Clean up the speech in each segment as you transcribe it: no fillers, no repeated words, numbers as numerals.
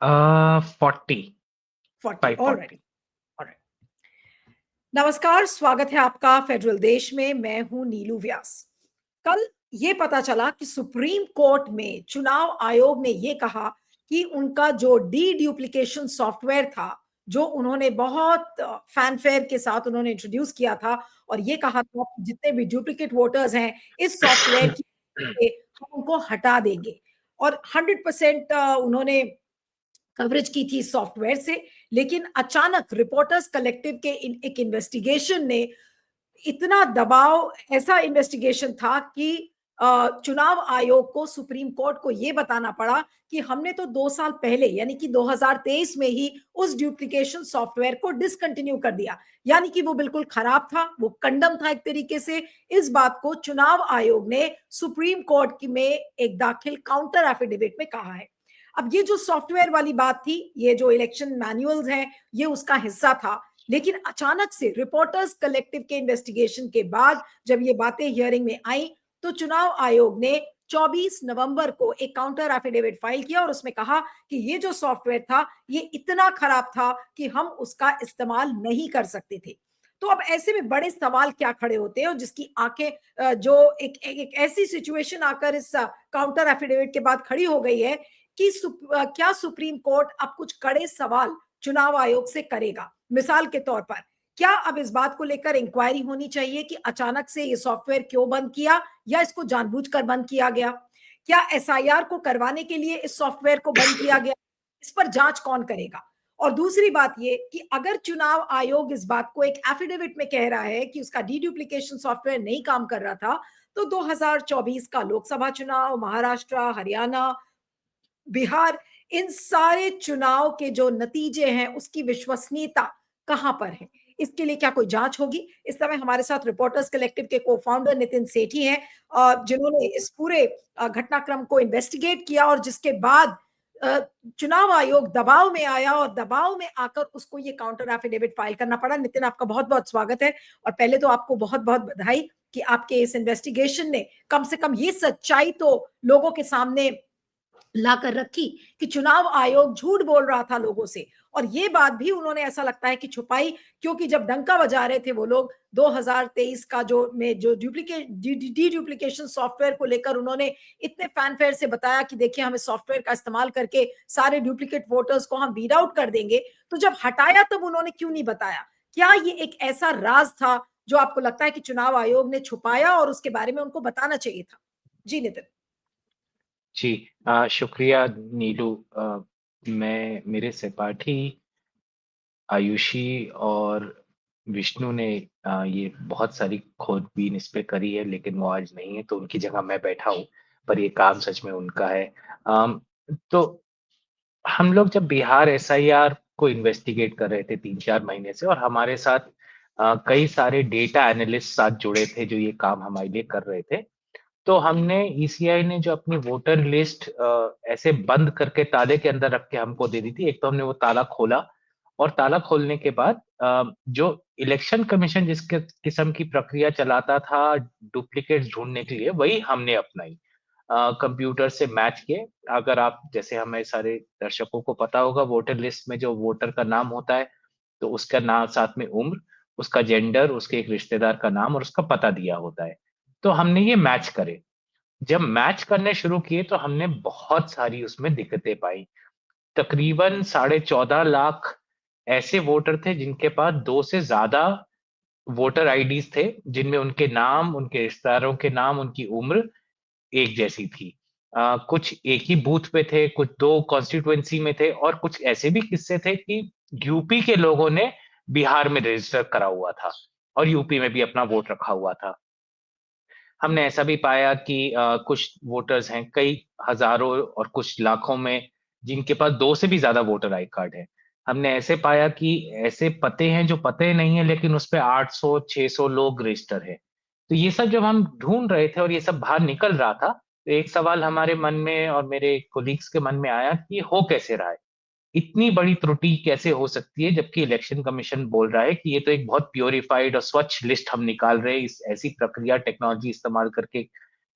40, 40, 540। Alright. नमस्कार, स्वागत है आपका फेडरल देश में। मैं हूं नीलू व्यास। कल ये पता चला कि सुप्रीम कोर्ट में चुनाव आयोग ने ये कहा कि उनका जो डी ड्यूप्लीकेशन सॉफ्टवेयर था, जो उन्होंने बहुत फैनफेयर के साथ उन्होंने इंट्रोड्यूस किया था और ये कहा था कि जितने भी डुप्लीकेट वोटर्स हैं इस सॉफ्टवेयर की हम उनको हटा देंगे। और 100% उन्होंने कवरेज की थी सॉफ्टवेयर से। लेकिन अचानक रिपोर्टर्स कलेक्टिव के एक इन्वेस्टिगेशन ने इतना दबाव, ऐसा इन्वेस्टिगेशन था कि चुनाव आयोग को, सुप्रीम कोर्ट को यह बताना पड़ा कि हमने तो 2 साल पहले यानी कि 2023 में ही उस ड्यूप्लीकेशन सॉफ्टवेयर को डिसकंटिन्यू कर दिया। यानी कि वो बिल्कुल खराब था, वो कंडम था एक तरीके से। इस बात को चुनाव आयोग ने सुप्रीम कोर्ट में एक दाखिल काउंटर एफिडेविट में कहा है। अब ये जो सॉफ्टवेयर वाली बात थी, ये जो इलेक्शन मैनुअल्स हैं, ये उसका हिस्सा था। लेकिन अचानक से रिपोर्टर्स कलेक्टिव के इन्वेस्टिगेशन के बाद जब ये बातें हियरिंग में आई, तो चुनाव आयोग ने 24 नवंबर को एक काउंटर एफिडेविट फाइल किया और उसमें कहा कि ये जो सॉफ्टवेयर था ये इतना खराब था कि हम उसका इस्तेमाल नहीं कर सकते थे। तो अब ऐसे में बड़े सवाल क्या खड़े होते हैं और जिसकी आंखें जो एक ऐसी सिचुएशन आकर इस काउंटर एफिडेविट के बाद खड़ी हो गई है कि क्या सुप्रीम कोर्ट अब कुछ कड़े सवाल चुनाव आयोग से करेगा। मिसाल के तौर पर, क्या अब इस बात को लेकर इंक्वायरी होनी चाहिए कि अचानक से ये सॉफ्टवेयर क्यों बंद किया या इसको जानबूझकर बंद किया गया? क्या एसआईआर को करवाने के लिए इस सॉफ्टवेयर को बंद किया गया? इस पर जांच कौन करेगा? और दूसरी बात ये कि अगर चुनाव आयोग इस बात को एक एफिडेविट में कह रहा है कि उसका डी-डुप्लीकेशन सॉफ्टवेयर नहीं काम कर रहा था, तो 2024 का लोकसभा चुनाव, महाराष्ट्र, हरियाणा, बिहार, इन सारे चुनाव के जो नतीजे हैं उसकी विश्वसनीयता कहां पर है? इसके लिए क्या कोई जांच होगी? इस समय हमारे साथ रिपोर्टर्स कलेक्टिव के को-फाउंडर नितिन सेठी हैं, जिन्होंने इस पूरे घटनाक्रम को इन्वेस्टिगेट किया और जिसके बाद अ, चुनाव आयोग दबाव में आया और दबाव में आकर उसको ये काउंटर एफिडेविट फाइल करना पड़ा। नितिन, आपका बहुत-बहुत स्वागत है। और पहले तो आपको बहुत-बहुत बधाई कि आपके इस इन्वेस्टिगेशन ने कम से कम ये सच्चाई तो लोगों के सामने लाकर रखी कि चुनाव आयोग झूठ बोल रहा था लोगों से। और ये बात भी उन्होंने ऐसा लगता है कि छुपाई, क्योंकि जब डंका बजा रहे थे वो लोग 2023 का जो डी ड्यूप्लीकेशन सॉफ्टवेयर को लेकर उन्होंने इतने फैनफेयर से बताया कि देखिए हम इस सॉफ्टवेयर का इस्तेमाल करके सारे डुप्लीकेट वोटर्स को हम वीड आउट कर देंगे, तो जब हटाया तब उन्होंने क्यों नहीं बताया? क्या ये एक ऐसा राज था जो आपको लगता है कि चुनाव आयोग ने छुपाया और उसके बारे में उनको बताना चाहिए था? जी नितिन। जी, शुक्रिया नीलू। मेरे सहपाठी आयुषी और विष्णु ने ये बहुत सारी खोजबीन इस पे करी है, लेकिन वो आज नहीं है, तो उनकी जगह मैं बैठा हूँ। पर ये काम सच में उनका है। तो हम लोग जब बिहार एसआईआर को इन्वेस्टिगेट कर रहे थे 3-4 महीने से, और हमारे साथ कई सारे डेटा एनालिस्ट साथ जुड़े थे जो ये काम हमारे लिए कर रहे थे। तो हमने ईसीआई ने जो अपनी वोटर लिस्ट ऐसे बंद करके ताले के अंदर रख के हमको दे दी थी। एक तो हमने वो ताला खोला, और ताला खोलने के बाद जो इलेक्शन कमीशन जिस किस्म की प्रक्रिया चलाता था डुप्लीकेट्स ढूँढने के लिए, वही हमने अपनाई। कंप्यूटर से मैच किए। अगर आप, जैसे हमें सारे दर्शकों को पता होगा, वोटर लिस्ट में जो वोटर का नाम होता है, तो उसका नाम, साथ में उम्र, उसका जेंडर, उसके एक रिश्तेदार का नाम और उसका पता दिया होता है। तो हमने ये मैच करे। जब मैच करने शुरू किए तो हमने बहुत सारी उसमें दिक्कतें पाई। तकरीबन 14.5 लाख ऐसे वोटर थे जिनके पास 2 से ज़्यादा वोटर आईडीज़ थे, जिनमें उनके नाम, उनके रिश्तेदारों के नाम, उनकी उम्र एक जैसी थी। कुछ एक ही बूथ पे थे, कुछ 2 कॉन्स्टिट्यूएंसी में थे, और कुछ ऐसे भी किस्से थे कि यूपी के लोगों ने बिहार में रजिस्टर करा हुआ था और यूपी में भी अपना वोट रखा हुआ था। हमने ऐसा भी पाया कि कुछ वोटर्स हैं, कई हज़ारों और कुछ लाखों में, जिनके पास 2 से भी ज़्यादा वोटर आई कार्ड है। हमने ऐसे पाया कि ऐसे पते हैं जो पते नहीं हैं, लेकिन उसपे 800-600 लोग रजिस्टर हैं। तो ये सब जब हम ढूँढ रहे थे और ये सब बाहर निकल रहा था, तो एक सवाल हमारे मन में और मेरे कोलीग्स के मन में आया कि ये हो कैसे रहा है? इतनी बड़ी त्रुटि कैसे हो सकती है, जबकि इलेक्शन कमीशन बोल रहा है कि ये तो एक बहुत प्यूरिफाइड और स्वच्छ लिस्ट हम निकाल रहे हैं, इस ऐसी प्रक्रिया टेक्नोलॉजी इस्तेमाल करके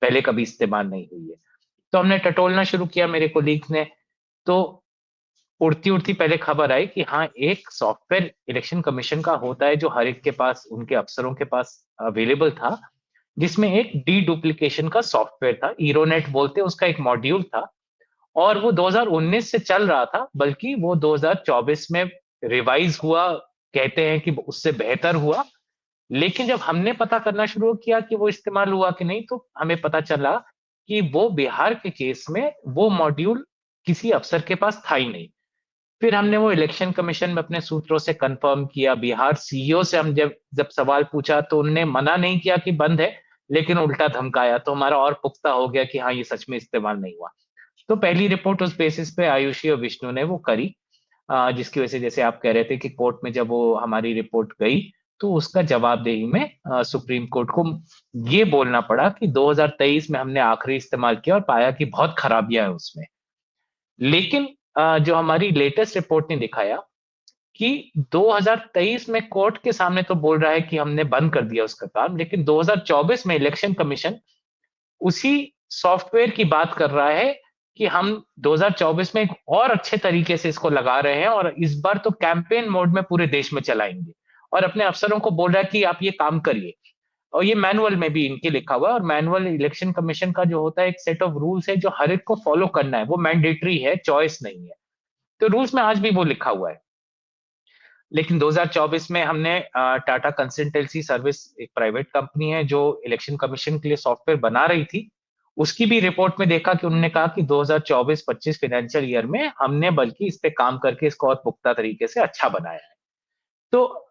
पहले कभी इस्तेमाल नहीं हुई है। तो हमने टटोलना शुरू किया, मेरे कोलीग्स ने। तो उड़ती-उड़ती पहले खबर आई कि हाँ, एक सॉफ्टवेयर इलेक्शन कमीशन का होता है जो हर एक के पास, उनके अफ़सरों के पास अवेलेबल था, जिसमें एक डीडुप्लिकेशन का सॉफ्टवेयर था, इरोनेट बोलते हैं, उसका एक मॉड्यूल था और वो 2019 से चल रहा था, बल्कि वो 2024 में रिवाइज़ हुआ, कहते हैं कि उससे बेहतर हुआ। लेकिन जब हमने पता करना शुरू किया कि वो इस्तेमाल हुआ कि नहीं, तो हमें पता चला कि वो बिहार के केस में वो मॉड्यूल किसी अफ़सर के पास था ही नहीं। फिर हमने वो इलेक्शन कमीशन में अपने सूत्रों से कन्फर्म किया, बिहार सीईओ से हम जब जब सवाल पूछा तो उन्होंने मना नहीं किया कि बंद है, लेकिन उल्टा धमकाया, तो हमारा और पुख्ता हो गया कि हाँ, ये सच में इस्तेमाल नहीं हुआ। तो पहली रिपोर्ट उस बेसिस पे आयुषी और विष्णु ने वो करी, जिसकी वजह से जैसे आप कह रहे थे कि कोर्ट में जब वो हमारी रिपोर्ट गई, तो उसका जवाबदेही में सुप्रीम कोर्ट को ये बोलना पड़ा कि 2023 में हमने आखिरी इस्तेमाल किया और पाया कि बहुत खराबियाँ हैं उसमें। लेकिन जो हमारी लेटेस्ट रिपोर्ट ने दिखाया कि 2023 में कोर्ट के सामने तो बोल रहा है कि हमने बंद कर दिया उसका काम, लेकिन 2024 में इलेक्शन कमीशन उसी सॉफ्टवेयर की बात कर रहा है कि हम 2024 में एक और अच्छे तरीके से इसको लगा रहे हैं और इस बार तो कैंपेन मोड में पूरे देश में चलाएँगे और अपने अफ़सरों को बोल रहा है कि आप ये काम करिए। और ये मैनुअल में भी इनके लिखा हुआ है और मैनुअल इलेक्शन कमीशन का जो होता है एक सेट ऑफ रूल्स है जो हर एक को फॉलो करना है, वो मैंडेटरी है, चॉइस नहीं है। तो रूल्स में आज भी वो लिखा हुआ है। लेकिन 2024 में हमने टाटा कंसल्टेंसी सर्विस एक प्राइवेट कंपनी है जो इलेक्शन कमीशन के लिए सॉफ्टवेयर बना रही थी, उसकी भी रिपोर्ट में देखा कि उन्होंने कहा कि 2024-25 फाइनेंशियल ईयर में हमने बल्कि इस पे काम करके इसको और पुख्ता तरीके से अच्छा बनाया है। तो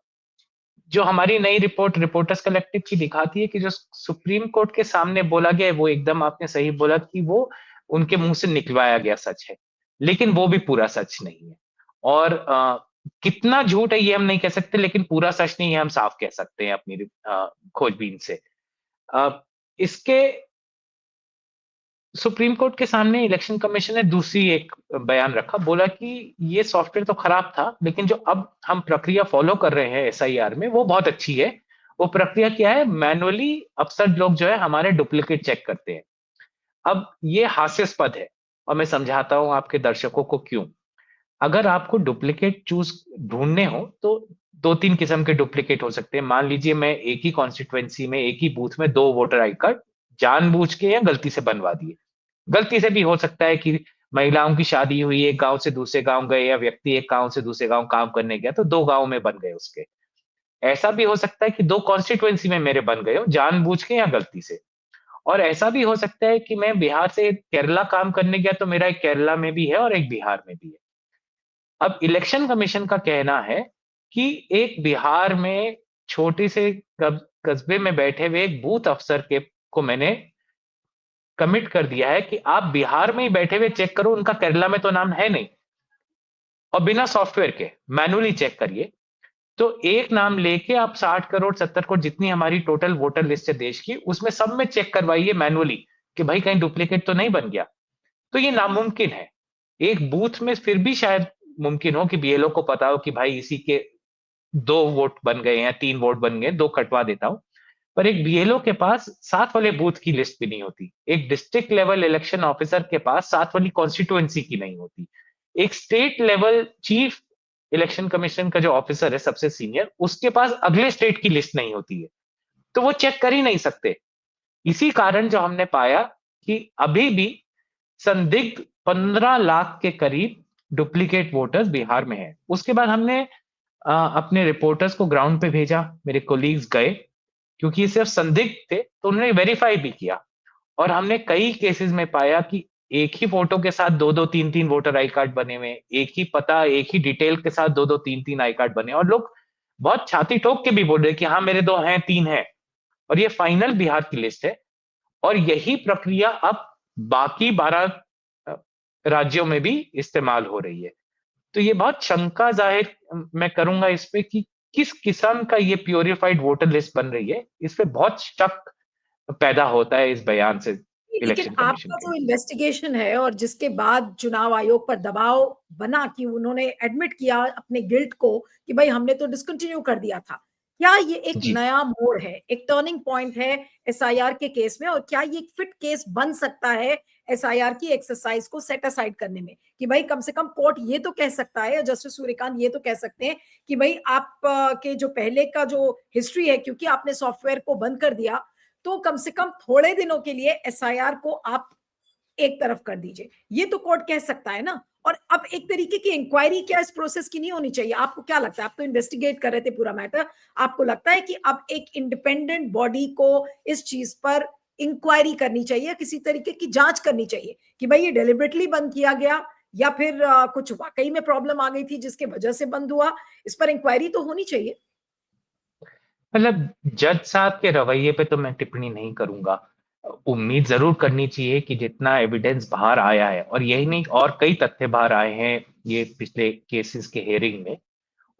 जो हमारी नई रिपोर्ट रिपोर्टर्स कलेक्टिव की दिखाती है कि जो सुप्रीम कोर्ट के सामने बोला गया है, वो एकदम आपने सही बोला कि वो उनके मुँह से निकलवाया गया सच है। लेकिन वो भी पूरा सच नहीं है। और कितना झूठ है ये हम नहीं कह सकते, लेकिन पूरा सच नहीं है हम साफ कह सकते हैं अपनी खोजबीन से। अ, इसके सुप्रीम कोर्ट के सामने इलेक्शन कमीशन ने दूसरी एक बयान रखा, बोला कि ये सॉफ्टवेयर तो खराब था, लेकिन जो अब हम प्रक्रिया फ़ॉलो कर रहे हैं एसआईआर में, वो बहुत अच्छी है। वो प्रक्रिया क्या है? मैनुअली अफ़सर लोग जो है हमारे डुप्लिकेट चेक करते हैं। अब ये हास्यास्पद है और मैं समझाता हूँ आपके दर्शकों को क्यों। अगर आपको डुप्लिकेट ढूँढने हो, तो 2-3 किस्म के डुप्लिकेट हो सकते हैं। मान लीजिए मैं एक ही कॉन्स्टिट्यूएंसी में, एक ही बूथ में 2 वोटर आई कार्ड जानबूझ के या गलती से बनवा दिए। गलती से भी हो सकता है कि महिलाओं की शादी हुई, एक गाँव से दूसरे गाँव गए या व्यक्ति एक गाँव से दूसरे गाँव काम करने गया, तो 2 गाँव में बन गए उसके। ऐसा भी हो सकता है कि 2 कॉन्स्टिट्यूएंसी में मेरे बन गए हों, जानबूझ के या गलती से। और ऐसा भी हो सकता है कि मैं बिहार से केरला काम करने गया, तो मेरा एक केरला में भी है और एक बिहार में भी है। अब इलेक्शन कमीशन का कहना है कि एक बिहार में छोटे से कस्बे में बैठे हुए एक बूथ अफ़सर के को मैंने कमिट कर दिया है कि आप बिहार में ही बैठे हुए चेक करो, उनका केरला में तो नाम है नहीं और बिना सॉफ्टवेयर के मैनुअली चेक करिए। तो एक नाम लेके आप 60 करोड़ 70 करोड़ जितनी हमारी टोटल वोटर लिस्ट है देश की, उसमें सब में चेक करवाइए मैनुअली कि भाई कहीं डुप्लीकेट तो नहीं बन गया। तो ये नामुमकिन है। एक बूथ में फिर भी शायद मुमकिन हो कि बीएलओ को पता हो कि भाई इसी के 2 वोट बन गए हैं, 3 वोट बन गए, 2 कटवा देता हूँ। पर एक बीएलओ के पास 7 वाले बूथ की लिस्ट भी नहीं होती। एक डिस्ट्रिक्ट लेवल इलेक्शन ऑफिसर के पास 7 वाली कॉन्स्टिट्यूएंसी की नहीं होती। एक state level chief election commission का जो ऑफिसर है सबसे सीनियर, उसके पास अगले स्टेट की लिस्ट नहीं होती है। तो वो चेक कर ही नहीं सकते। इसी कारण जो हमने पाया कि अभी भी संदिग्ध 15 लाख के करीब डुप्लीकेट वोटर्स बिहार में हैं। उसके बाद हमने अपने रिपोर्टर्स को ग्राउंड पे भेजा, मेरे कोलीग्स गए, क्योंकि ये सिर्फ संदिग्ध थे, तो उन्होंने वेरीफाई भी किया और हमने कई केसेस में पाया कि एक ही फ़ोटो के साथ 2-2 3-3 वोटर आई कार्ड बने हुए हैं, एक ही पता, एक ही डिटेल के साथ 2-2 3-3 आई कार्ड बने और लोग बहुत छाती ठोक के भी बोल रहे हैं कि हाँ, मेरे 2 हैं, 3 हैं और ये फाइनल बिहार की लिस्ट है और यही प्रक्रिया अब बाकी 12 अ, राज्यों में भी इस्तेमाल हो रही है। तो ये बहुत शंका ज़ाहिर मैं करूँगा इस पे कि किस किस्म का ये प्यूरिफाइड वोटर लिस्ट बन रही है, इस पे बहुत शक पैदा होता है इस बयान से नहीं, लेकिन इलेक्शन कमीशन आपका के। जो इन्वेस्टिगेशन है और जिसके बाद चुनाव आयोग पर दबाव बना कि उन्होंने एडमिट किया अपने गिल्ट को कि भाई हमने तो डिसकंटिन्यू कर दिया था। क्या ये एक जी। नया मोड़ है, एक टर्निंग पॉइंट है एसआईआर के केस में, और क्या ये एक फिट केस बन सकता है एसआईआर की एक्सरसाइज को सेट असाइड करने में, कि भाई कम से कम कोर्ट ये तो कह सकता है, जस्टिस सूर्यकांत ये तो कह सकते हैं कि भाई आप के जो पहले का जो हिस्ट्री है, क्योंकि आपने सॉफ्टवेयर को बंद कर दिया, तो कम से कम थोड़े दिनों के लिए एसआईआर को आप एक तरफ कर दीजिए, ये तो कोर्ट कह सकता है ना। और अब एक तरीके की इंक्वायरी क्या इस प्रोसेस की नहीं होनी चाहिए? आपको क्या लगता है? आप तो इन्वेस्टिगेट कर रहे थे पूरा मैटर, आपको लगता है कि अब एक इंडिपेंडेंट बॉडी को इस चीज पर इंक्वायरी करनी चाहिए, किसी तरीके की जांच करनी चाहिए कि भाई ये डेलिबरेटली बंद किया गया, या फिर कुछ वाकई में प्रॉब्लम आ गई थी जिसके वजह से बंद हुआ? इस पर इंक्वायरी तो होनी चाहिए। मतलब जज साहब के रवैये पे तो मैं टिप्पणी नहीं करूँगा। उम्मीद ज़रूर करनी चाहिए कि जितना एविडेंस बाहर आया है और यही नहीं और कई तथ्य बाहर आए हैं ये पिछले केसेस के हियरिंग में,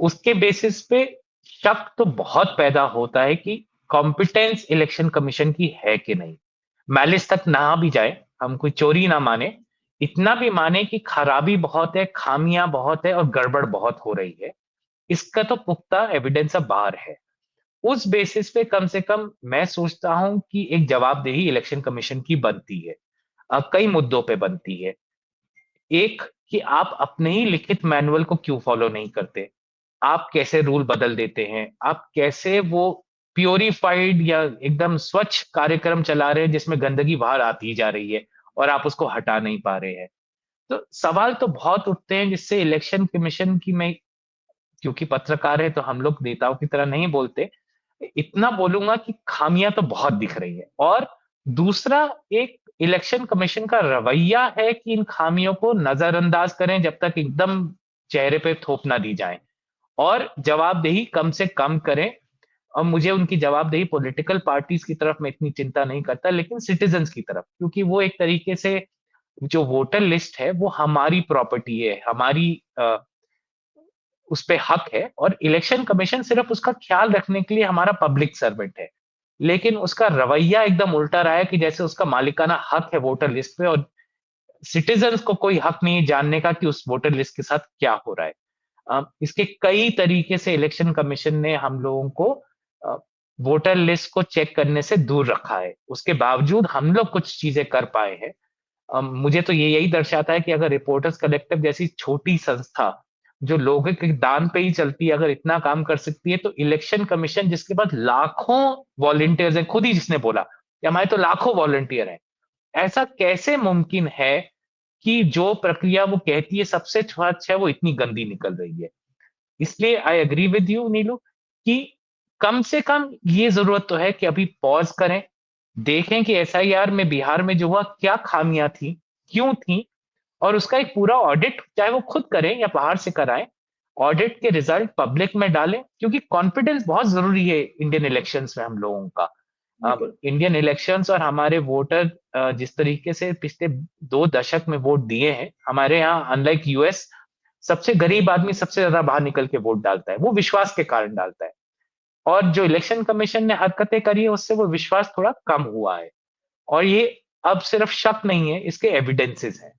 उसके बेसिस पे शक तो बहुत पैदा होता है कि कॉम्पिटेंस इलेक्शन कमीशन की है कि नहीं। मैलिस तक ना भी जाए, हम कोई चोरी ना माने, इतना भी माने कि खराबी बहुत है, खामियाँ बहुत है और गड़बड़ बहुत हो रही है। इसका तो पुख्ता एविडेंस अब बाहर है। उस बेसिस पे कम से कम मैं सोचता हूँ कि एक जवाबदेही इलेक्शन कमीशन की बनती है। कई मुद्दों पे बनती है। एक कि आप अपने ही लिखित मैनुअल को क्यों फॉलो नहीं करते? आप कैसे रूल बदल देते हैं? आप कैसे वो प्यूरिफाइड या एकदम स्वच्छ कार्यक्रम चला रहे हैं जिसमें गंदगी बाहर आती ही जा रही है और आप उसको हटा नहीं पा रहे हैं। तो सवाल तो बहुत उठते हैं जिससे इलेक्शन कमीशन की मैं क्योंकि पत्रकार है तो हम लोग नेताओं की तरह नहीं बोलते। इतना बोलूँगा कि खामियाँ तो बहुत दिख रही है और दूसरा एक इलेक्शन कमीशन का रवैया है कि इन खामियों को नज़रअंदाज करें जब तक एकदम चेहरे पे थोप ना दी जाए और जवाबदेही कम से कम करें। और मुझे उनकी जवाबदेही पॉलिटिकल पार्टीज़ की तरफ मैं इतनी चिंता नहीं करता लेकिन सिटिज़न्स की तरफ क्योंकि वो एक तरीके से जो वोटर लिस्ट है वो हमारी प्रॉपर्टी है, हमारी उस पे हक है और इलेक्शन कमीशन सिर्फ उसका ख्याल रखने के लिए हमारा पब्लिक सर्वेंट है। लेकिन उसका रवैया एकदम उल्टा रहा है कि जैसे उसका मालिकाना हक है वोटर लिस्ट पे और सिटीज़न्स को कोई हक नहीं है जानने का कि उस वोटर लिस्ट के साथ क्या हो रहा है। इसके कई तरीके से इलेक्शन कमीशन ने हम लोगों को अ, वोटर लिस्ट को चेक करने से दूर रखा है। उसके बावजूद हम लोग कुछ चीज़ें कर पाए हैं। मुझे तो ये यही दर्शाता है कि अगर रिपोर्टर्स कलेक्टिव जैसी छोटी संस्था, जो लोगों के दान पे ही चलती है, अगर इतना काम कर सकती है, तो इलेक्शन कमीशन जिसके पास लाखों वॉलंटियर्स हैं, खुद ही जिसने बोला कि हमारे तो लाखों वॉलंटियर हैं। ऐसा कैसे मुमकिन है कि जो प्रक्रिया वो कहती है सबसे स्वच्छ है, वो इतनी गंदी निकल रही है? इसलिए आई एग्री विद यू नीलू कि कम से कम ये ज़रूरत तो है कि अभी पॉज़ करें, देखें कि एसआईआर में बिहार में जो हुआ क्या खामियाँ थी, क्यों थी और उसका एक पूरा ऑडिट चाहे वो खुद करें या बाहर से कराएँ, ऑडिट के रिज़ल्ट पब्लिक में डालें क्योंकि कॉन्फिडेंस बहुत ज़रूरी है इंडियन इलेक्शंस में हम लोगों का। अब बिल्कुल। इंडियन इलेक्शंस और हमारे वोटर जिस तरीके से पिछले 2 दशक में वोट दिए हैं, हमारे यहाँ अनलाइक यूएस सबसे गरीब आदमी सबसे ज़्यादा बाहर निकल के वोट डालता है, वो विश्वास के कारण डालता है। और जो इलेक्शन कमीशन ने हरकतें करी है, उससे वो विश्वास थोड़ा कम हुआ है और ये अब सिर्फ शक नहीं है, इसके एविडेंसेस हैं।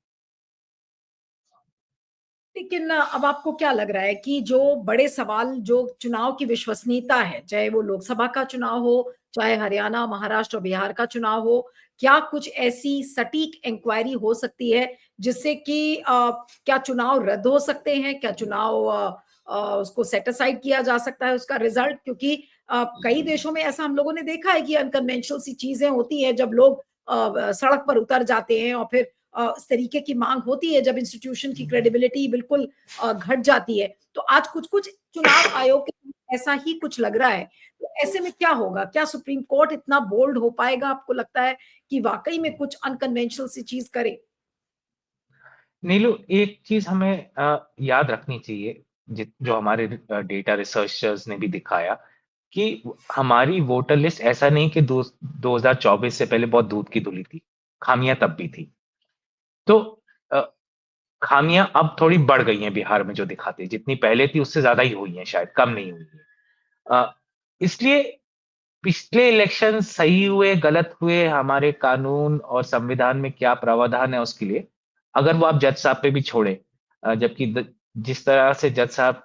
लेकिन अब आपको क्या लग रहा है कि जो बड़े सवाल जो चुनाव की विश्वसनीयता है, चाहे वो लोकसभा का चुनाव हो, चाहे हरियाणा, महाराष्ट्र और बिहार का चुनाव हो, क्या कुछ ऐसी सटीक इंक्वायरी हो सकती है जिससे कि क्या चुनाव रद्द हो सकते हैं? क्या चुनाव उसको सेट असाइड किया जा सकता है उसका रिजल्ट? क्योंकि कई देशों में ऐसा हम लोगों ने देखा है कि अनकन्वेंशनल सी चीजें होती हैं जब लोग सड़क पर उतर जाते हैं, और फिर इस तरीके की मांग होती है जब इंस्टीट्यूशन की क्रेडिबिलिटी बिल्कुल घट जाती है। तो आज कुछ-कुछ चुनाव आयोग के साथ ऐसा ही कुछ लग रहा है। तो ऐसे में क्या होगा? क्या सुप्रीम कोर्ट इतना बोल्ड हो पाएगा, आपको लगता है कि वाक़ई में कुछ अनकन्वेंशनल सी चीज़ करे? नीलू, एक चीज़ हमें याद रखनी चाहिए, जो हमारे डेटा रिसर्चर्स ने भी दिखाया कि हमारी वोटर लिस्ट ऐसा नहीं कि 2024 से पहले बहुत दूध की धुली थी, खामियाँ तब भी थी। तो अ, खामियाँ अब थोड़ी बढ़ गई हैं बिहार में जो दिखाती है, जितनी पहले थी उससे ज़्यादा ही हुई हैं शायद, कम नहीं हुई हैं। इसलिए पिछले इलेक्शन सही हुए, गलत हुए, हमारे कानून और संविधान में क्या प्रावधान है उसके लिए, अगर वो आप जज साहब पे भी छोड़ें जबकि जिस तरह से जज साहब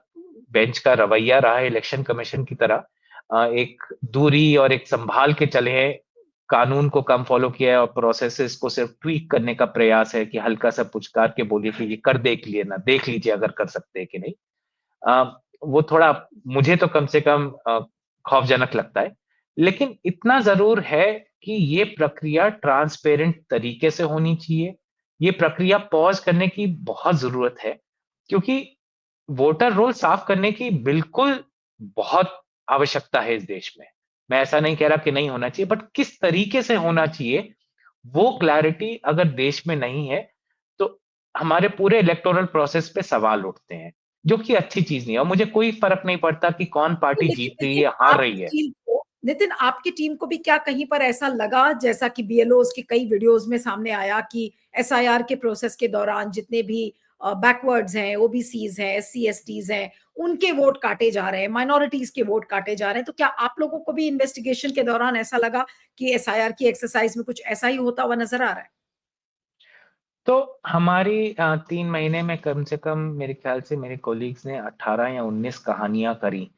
बेंच का रवैया रहा है इलेक्शन कमीशन की तरह, एक दूरी और एक सँभाल के चले हैं, कानून को कम फ़ॉलो किया है और प्रोसेसेस को सिर्फ़ ट्वीक करने का प्रयास है कि हल्का-सा पुचकार के बोलिए कि ये कर देख लीजिए अगर कर सकते हैं कि नहीं। वो थोड़ा मुझे तो कम से कम खौफ़जनक लगता है। लेकिन इतना ज़रूर है कि ये प्रक्रिया ट्रांसपेरेंट तरीके से होनी चाहिए। ये प्रक्रिया पॉज़ करने की बहुत ज़रूरत है, क्योंकि वोटर रोल साफ़ करने की बिल्कुल बहुत आवश्यकता है इस देश में। मैं ऐसा नहीं कह रहा कि नहीं होना चाहिए, बट किस तरीके से होना चाहिए, वो क्लैरिटी अगर देश में नहीं है, तो हमारे पूरे इलेक्टोरल प्रोसेस पे सवाल उठते हैं, जो कि अच्छी चीज़ नहीं है और मुझे कोई फ़र्क नहीं पड़ता कि कौन पार्टी लेकिन जीत रही है लेकिन या हार रही आपकी है। टीम को नितिन आपकी टीम को भी क्या कहीं पर ऐसा लगा जैसा कि बीएलओज़ की कई वीडियोज़ में सामने आया कि एसआईआर के प्रोसेस के दौरान जितने भी बैकवर्ड्स हैं, ओबीसीज़ हैं, एससी-एसटीज़ हैं, उनके वोट काटे जा रहे हैं, माइनॉरिटीज़ के वोट काटे जा रहे हैं। तो क्या आप लोगों को भी इन्वेस्टिगेशन के दौरान ऐसा लगा कि एसआईआर की एक्सरसाइज़ में कुछ ऐसा ही होता हुआ नज़र आ रहा है? तो हमारी 3 महीने में कम से कम मेरे ख़्याल से मेरे कॉलीग्स ने 18 या 19 कहानियाँ करी।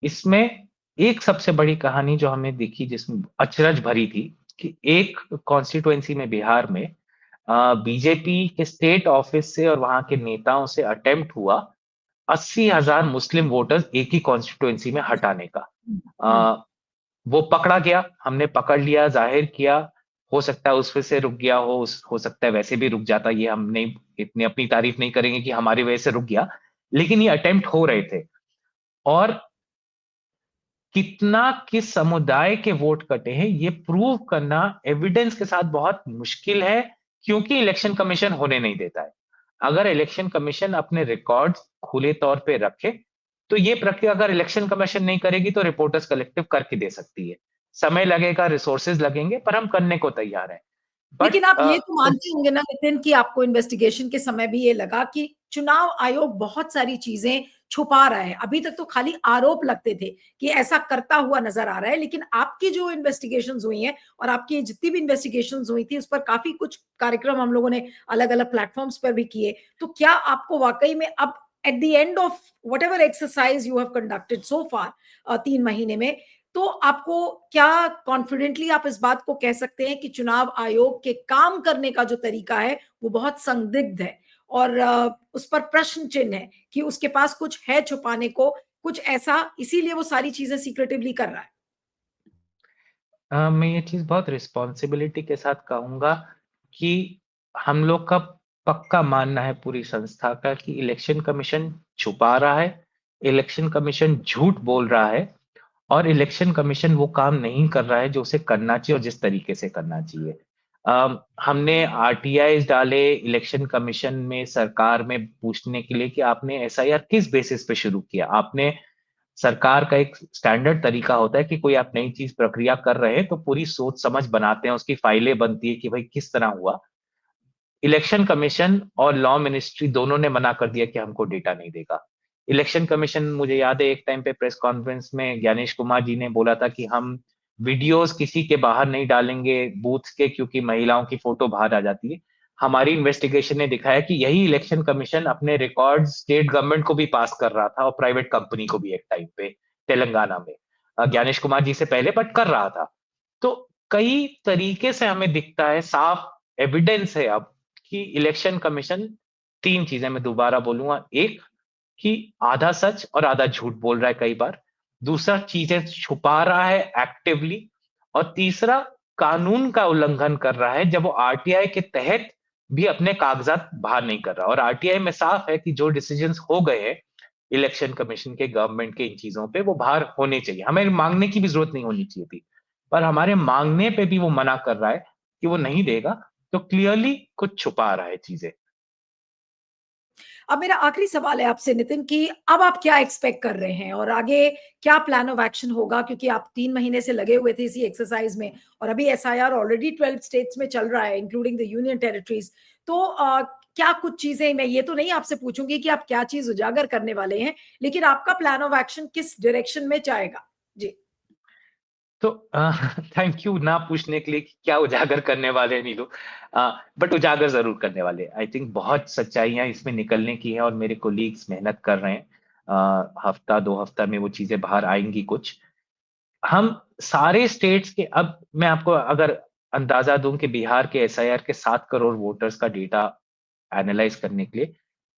इसमें एक सबसे बड़ी कहानी जो हमें दिखी जिसमें अचरज भरी थी कि एक कॉन्स्टिट्यूएंसी में बिहार में बीजेपी के स्टेट ऑफिस से और वहाँ के नेताओं से अटेम्प्ट हुआ 80,000 मुस्लिम वोटर्स एक ही कॉन्स्टिट्यूएंसी में हटाने का। हुँ, हुँ। अ, वो पकड़ा गया, हमने पकड़ लिया, ज़ाहिर किया, हो सकता है उसमें से रुक गया हो सकता है वैसे भी रुक जाता, ये हम नहीं इतनी अपनी तारीफ नहीं करेंगे कि हमारी वजह से रुक गया, लेकिन ये अटेम्प्ट हो रहे थे और कितना किस समुदाय के वोट कटे हैं, ये प्रूव करना एविडेंस के साथ बहुत मुश्किल है, क्योंकि इलेक्शन कमीशन होने नहीं देता है। अगर इलेक्शन कमीशन अपने रिकॉर्ड्स खुले तौर पे रखे, तो ये प्रक्रिया अगर इलेक्शन कमीशन नहीं करेगी, तो रिपोर्टर्स कलेक्टिव करके दे सकती है। समय लगेगा, रिसोर्सेज़ लगेंगे, पर हम करने को तैयार हैं। लेकिन बट आप ये तो मानते होंगे ना नितिन कि आपको इन्वेस्टिगेशन के समय भी ये लगा कि चुनाव आयोग बहुत सारी चीजें छुपा रहा है। अभी तक तो खाली आरोप लगते थे कि ऐसा करता हुआ नजर आ रहा है, लेकिन आपकी जो इन्वेस्टिगेशंस हुई हैं और आपकी जितनी भी इन्वेस्टिगेशंस हुई थी, उस पर काफी कुछ कार्यक्रम हम लोगों ने अलग-अलग प्लेटफॉर्म्स पर भी किए। तो क्या आपको वाकई में अब at the end of whatever exercise you have conducted so far 3 महीने में, तो आपको क्या कॉन्फिडेंटली आप इस बात को कह सकते हैं कि चुनाव आयोग के काम करने का जो तरीका है वो बहुत संदिग्ध है और उस पर प्रश्न चिन्ह है कि उसके पास कुछ है छुपाने को, कुछ ऐसा इसीलिए वो सारी चीजें सीक्रेटिवली कर रहा है। मैं ये चीज़ बहुत रिस्पॉन्सिबिलिटी के साथ कहूँगा कि हम लोग का पक्का मानना है पूरी संस्था का कि इलेक्शन कमीशन छुपा रहा है, इलेक्शन कमीशन झूठ बोल रहा है और इलेक्शन कमीशन वो काम नहीं कर रहा है जो उसे करना चाहिए और जिस तरीके से करना चाहिए। हमने आरटीआईज़ डाले इलेक्शन कमीशन में, सरकार में पूछने के लिए कि आपने एसआईआर किस बेसिस पे शुरू किया? आपने सरकार का एक स्टैंडर्ड तरीका होता है कि कोई आप नई चीज़ प्रक्रिया कर रहे हैं, तो पूरी सोच-समझ बनाते हैं, उसकी फाइलें बनती है कि भाई किस तरह हुआ। इलेक्शन कमीशन और लॉ मिनिस्ट्री दोनों ने मना कर दिया कि हमको डेटा नहीं देगा। इलेक्शन कमीशन मुझे याद है एक टाइम पे प्रेस कॉन्फ्रेंस में ज्ञानेश कुमार जी ने बोला था कि हम वीडियोज़ किसी के बाहर नहीं डालेंगे बूथ्स के क्योंकि महिलाओं की फ़ोटो बाहर आ जाती है। हमारी इन्वेस्टिगेशन ने दिखाया कि यही इलेक्शन कमीशन अपने रिकॉर्ड्स स्टेट गवर्नमेंट को भी पास कर रहा था और प्राइवेट कंपनी को भी एक टाइम पे तेलंगाना में। ज्ञानेश कुमार जी से पहले बट कर रहा था। तो कई तरीके से हमें दिखता है, साफ एविडेंस है अब कि इलेक्शन कमीशन 3 चीज़ें मैं दोबारा बोलूँगा, एक कि आधा सच और आधा झूठ बोल रहा है कई बार, दूसरा चीज़ें छुपा रहा है एक्टिवली और तीसरा कानून का उल्लंघन कर रहा है जब वो आरटीआई के तहत भी अपने कागज़ात बाहर नहीं कर रहा और आरटीआई में साफ है कि जो डिसीजंस हो गए हैं, इलेक्शन कमीशन के, गवर्नमेंट के इन चीज़ों पे वो बाहर होने चाहिए। हमें माँगने की भी ज़रूरत नहीं होनी चाहिए थी। पर हमारे माँगने पे भी वो मना कर रहा है कि वो नहीं देगा, तो क्लियरली कुछ छुपा रहा है चीज़ें। अब मेरा आखिरी सवाल है आपसे नितिन कि अब आप क्या एक्सपेक्ट कर रहे हैं और आगे क्या प्लान ऑफ एक्शन होगा? क्योंकि आप 3 महीने से लगे हुए थे इसी एक्सरसाइज में और अभी एसआईआर ऑलरेडी 12 स्टेट्स में चल रहा है इंक्लूडिंग द यूनियन टेरिटरीज। तो क्या कुछ चीज़ें मैं ये तो नहीं आपसे पूछूँगी कि आप क्या चीज़ उजागर करने वाले हैं, लेकिन आपका प्लान ऑफ एक्शन किस डायरेक्शन में जाएगा? जी। तो थैंक यू ना पूछने के लिए कि क्या उजागर करने वाले हैं नीलू। बट उजागर ज़रूर करने वाले हैं। आई थिंक बहुत सच्चाइयाँ इसमें निकलने की हैं और मेरे कोलीग्स मेहनत कर रहे हैं। हफ्ता 2 हफ्ता में वो चीज़ें बाहर आएँगी कुछ। हम सारे स्टेट्स के, अब मैं आपको अगर अंदाज़ा दूँ कि बिहार के एसआईआर के 7 करोड़ वोटर्स का डेटा एनालाइज़ करने के लिए,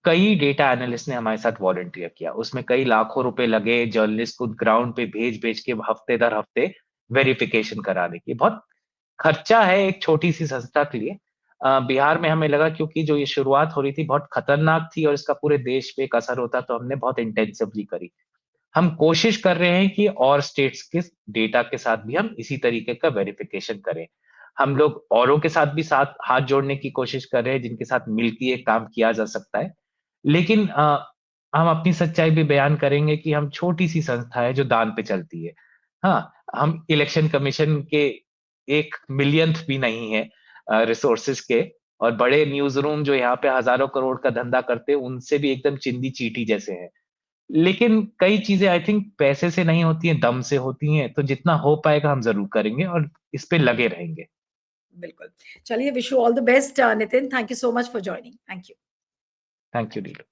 कई डेटा एनालिस्ट ने हमारे साथ वॉलंटियर किया। उसमें कई लाखों रुपए लगे जर्नलिस्ट को ग्राउंड पे भेज-भेज के हफ्ते दर हफ्ते वेरिफिकेशन कराने की। बहुत खर्चा है एक छोटी-सी संस्था के लिए। बिहार में हमें लगा क्योंकि जो ये शुरुआत हो रही थी बहुत खतरनाक थी और इसका पूरे देश पे एक असर होता, तो हमने बहुत इंटेंसिवली करी। हम कोशिश कर रहे हैं कि और स्टेट्स के डेटा के साथ भी हम इसी तरीके का वेरिफिकेशन करें। हम लोग औरों के साथ भी साथ हाथ जोड़ने की कोशिश कर रहे हैं जिनके साथ मिलके ये काम किया जा सकता है। लेकिन हम अपनी सच्चाई भी बयान करेंगे कि हम छोटी-सी संस्था है जो दान पे चलती है। हाँ, हम इलेक्शन कमीशन के 1 मिलियन्थ भी नहीं है रिसोर्सेज़ के, और बड़े न्यूज़ रूम जो यहाँ पे हज़ारों करोड़ का धंधा करते हैं, उनसे भी एकदम चिंदी-चींटी जैसे हैं। लेकिन कई चीज़ें आई थिंक पैसे से नहीं होती हैं, दम से होती हैं, तो जितना हो पाएगा हम ज़रूर करेंगे और इस पे लगे रहेंगे। बिल्कुल। चलिए wish you all the best Nitin, thank you so much for joining. Thank you. Thank you Neelu.